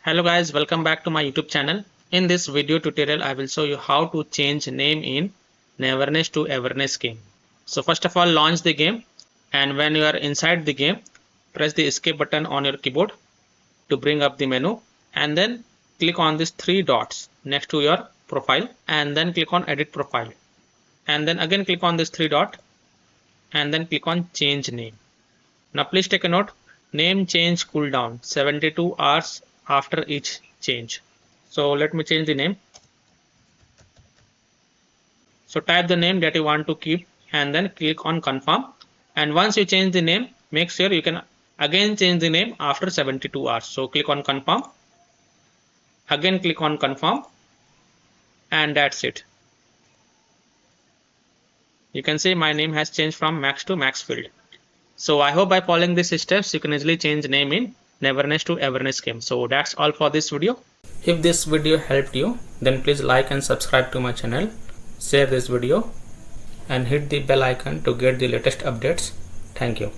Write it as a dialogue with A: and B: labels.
A: Hello guys, welcome back to my YouTube channel. In this video tutorial, I will show you how to change name in Neverness to Everness game. So first of all, launch the game, and when you are inside the game, press the escape button on your keyboard to bring up the menu, and then click on these three dots next to your profile, and then click on edit profile, and then again click on this three dot, and then click on change name. Now please take a note, name change cooldown 72 hours after each change. So let me change the name. So type the name that you want to keep and then click on confirm, and once you change the name, make sure you can again change the name after 72 hours. So click on confirm, again click on confirm, and that's it. You can see my name has changed from Max to Maxfield. So I hope by following these steps you can easily change name in Neverness to Everness game. So that's all for this video. If this video helped you, then please like and subscribe to my channel, share this video and hit the bell icon to get the latest updates. Thank you.